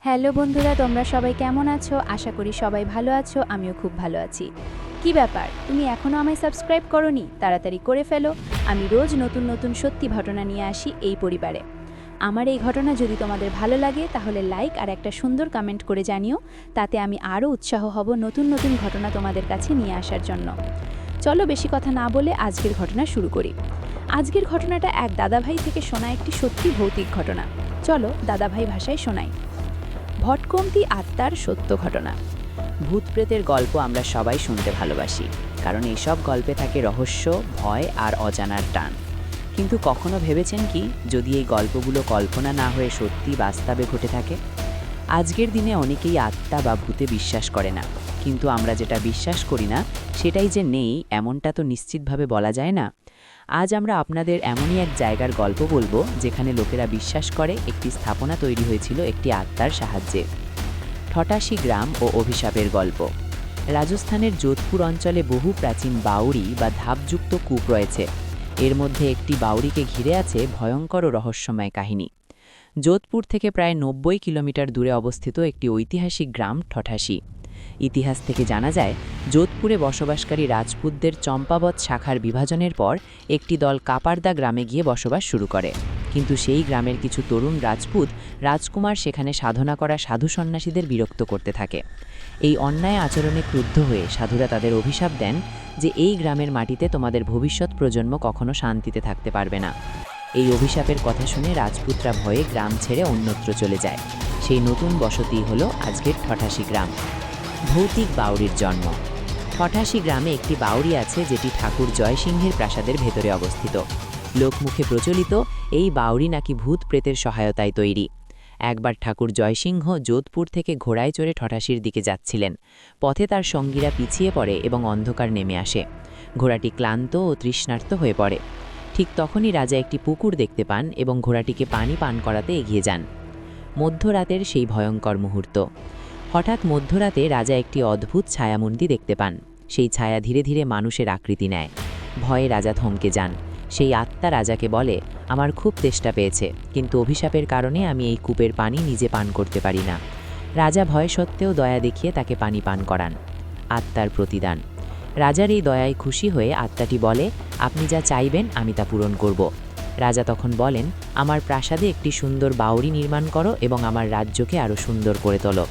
Hello বন্ধুরা, তোমরা সবাই কেমন আছো? আশা করি সবাই ভালো আছো, আমিও খুব ভালো আছি। কি ব্যাপার, তুমি এখনও আমায় সাবস্ক্রাইব করোনি? তাড়াতাড়ি করে ফেলো। আমি রোজ নতুন নতুন সত্যি ঘটনা নিয়ে আসি এই পরিবারে। আমার এই ঘটনা যদি তোমাদের ভালো লাগে তাহলে লাইক আর একটা সুন্দর কমেন্ট করে জানিও। তাতে আমি আরও উৎসাহ হব নতুন নতুন ঘটনা তোমাদের কাছে নিয়ে আসার জন্য। চলো বেশি কথা না বলে আজকের ঘটনা শুরু করি। আজকের ঘটনাটা এক দাদাভাই থেকে শোনা একটি সত্যি ভৌতিক ঘটনা। চলো দাদাভাই ভাষায় শোনাই। ভটকন্তি আত্মার সত্য ঘটনা। ভূত প্রেতের গল্প আমরা সবাই শুনতে ভালোবাসি, কারণ এইসব গল্পে থাকে রহস্য, ভয় আর অজানার টান। কিন্তু কখনো ভেবেছেন কি, যদি এই গল্পগুলো কল্পনা না হয়ে সত্যি বাস্তবে ঘটে থাকে? আজকের দিনে অনেকেই আত্মা বা ভূতে বিশ্বাস করে না, কিন্তু আমরা যেটা বিশ্বাস করি না সেটাই যে নেই এমনটা তো নিশ্চিতভাবে বলা যায় না। আজ আমরা আপনাদের এমনই এক জায়গার গল্প বলবো যেখানে লোকেরা বিশ্বাস করে একটি স্থাপনা তৈরি হয়েছিল একটি আত্মার সাহায্যে। ঠটাসি গ্রাম ও অভিশাপের গল্প। রাজস্থানের যোধপুর অঞ্চলে বহু প্রাচীন বাউরি বা ধাপযুক্ত কূপ রয়েছে। এর মধ্যে একটি বাউরিকে ঘিরে আছে ভয়ঙ্কর ও রহস্যময় কাহিনী। যোধপুর থেকে প্রায় ৯০ কিলোমিটার দূরে অবস্থিত একটি ঐতিহাসিক গ্রাম ঠঠাসি। ইতিহাস থেকে জানা যায়, যোধপুরে বসবাসকারী রাজপুতদের চম্পাবত শাখার বিভাজনের পর একটি দল কাপারদা গ্রামে গিয়ে বসবাস শুরু করে। কিন্তু সেই গ্রামের কিছু তরুণ রাজপুত রাজকুমার সেখানে সাধনা করা সাধু সন্ন্যাসীদের বিরক্ত করতে থাকে। এই অন্যায় আচরণে ক্রুদ্ধ হয়ে সাধুরা তাদের অভিশাপ দেন যে এই গ্রামের মাটিতে তোমাদের ভবিষ্যৎ প্রজন্ম কখনো শান্তিতে থাকতে পারবে না। এই অভিশাপের কথা শুনে রাজপুতরা ভয়ে গ্রাম ছেড়ে অন্যত্র চলে যায়। সেই নতুন বসতি হল আজকের ঠঠাসি গ্রাম। ভৌতিক বাউরির জন্ম। ঠঠাসি গ্রামে একটি বাউরি আছে যেটি ঠাকুর জয়সিংহের প্রাসাদের ভেতরে অবস্থিত। লোকমুখে প্রচলিত এই বাউরি নাকি ভূত প্রেতের সহায়তায় তৈরি। একবার ঠাকুর জয়সিংহ যোধপুর থেকে ঘোড়ায় চড়ে ঠঠাসির দিকে যাচ্ছিলেন। পথে তার সঙ্গীরা পিছিয়ে পড়ে এবং অন্ধকার নেমে আসে। ঘোড়াটি ক্লান্ত ও তৃষ্ণার্ত হয়ে পড়ে। ঠিক তখনই রাজা একটি পুকুর দেখতে পান এবং ঘোড়াটিকে পানি পান করাতে এগিয়ে যান। মধ্যরাতের সেই ভয়ঙ্কর মুহূর্ত। হঠাৎ মধ্যরাতে রাজা একটি অদ্ভুত ছায়ামূর্তি দেখতে পান। সেই ছায়া ধীরে ধীরে মানুষের আকৃতি নেয়। ভয়ে রাজা থমকে যান। সেই আত্মা রাজাকে বলে, আমার খুব তেষ্টা পেয়েছে, কিন্তু অভিশাপের কারণে আমি এই কূপের পানি নিজে পান করতে পারি না। রাজা ভয় সত্ত্বেও দয়া দেখিয়ে তাকে পানি পান করান। আত্মার প্রতিদান। রাজার এই দয়ায় খুশি হয়ে আত্মাটি বলে, আপনি যা চাইবেন আমি তা পূরণ করব। রাজা তখন বলেন, আমার প্রাসাদে একটি সুন্দর বাউরি নির্মাণ করো এবং আমার রাজ্যকে আরও সুন্দর করে তোলো।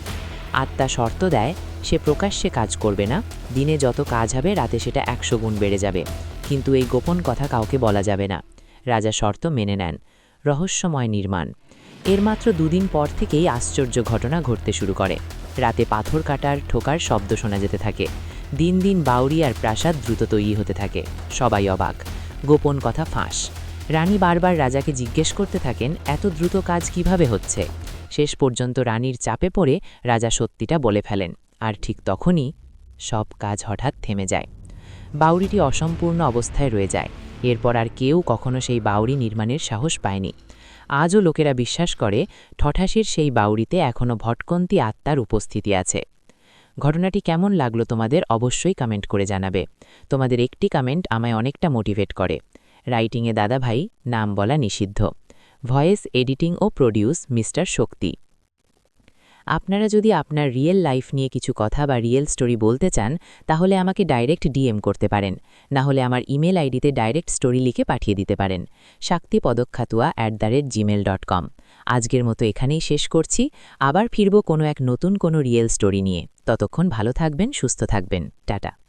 আত্মা শর্ত দেয়, সে প্রকাশ্যে কাজ করবে না। দিনে যত কাজ হবে রাতে সেটা ১০০ গুণ বেড়ে যাবে, কিন্তু এই গোপন কথা কাউকে বলা যাবে না। রাজা শর্ত মেনে নেন। রহস্যময় নির্মাণ। এর মাত্র দুদিন পর থেকেই আশ্চর্য ঘটনা ঘটতে শুরু করে। রাতে পাথর কাটার ঠোকার শব্দ শোনা যেতে থাকে। দিন দিন বাউরি আর প্রাসাদ দ্রুত তৈরি হতে থাকে। সবাই অবাক। গোপন কথা ফাঁস। রানী বারবার রাজাকে জিজ্ঞেস করতে থাকেন, এত দ্রুত কাজ কিভাবে হচ্ছে? শেষ পর্যন্ত রানীর চাপে পড়ে রাজা সত্যিটা বলে ফেলেন। আর ঠিক তখনই সব কাজ হঠাৎ থেমে যায়। বাউরিটি অসম্পূর্ণ অবস্থায় রয়ে যায়। এরপর আর কেউ কখনো সেই বাউরি নির্মাণের সাহস পায়নি। আজও লোকেরা বিশ্বাস করে ঠঠাসির সেই বাউরিতে এখনও ভটকন্তি আত্মার উপস্থিতি আছে। ঘটনাটি কেমন লাগলো তোমাদের অবশ্যই কমেন্ট করে জানাবে। তোমাদের একটি কমেন্ট আমায় অনেকটা মোটিভেট করে। রাইটিংয়ে দাদাভাই, নাম বলা নিষিদ্ধ। ভয়েস এডিটিং ও প্রডিউস মিস্টার শক্তি। আপনারা যদি আপনার রিয়েল লাইফ নিয়ে কিছু কথা বা রিয়েল স্টোরি বলতে চান তাহলে আমাকে ডাইরেক্ট ডিএম করতে পারেন, না হলে আমার ইমেল আইডিতে ডাইরেক্ট স্টোরি লিখে পাঠিয়ে দিতে পারেন shaktipadokhatua@gmail.com। আজকের মতো এখানেই শেষ করছি। আবার ফিরব কোনো এক নতুন কোনো রিয়েল স্টোরি নিয়ে। ততক্ষণ ভালো থাকবেন, সুস্থ থাকবেন। টাটা।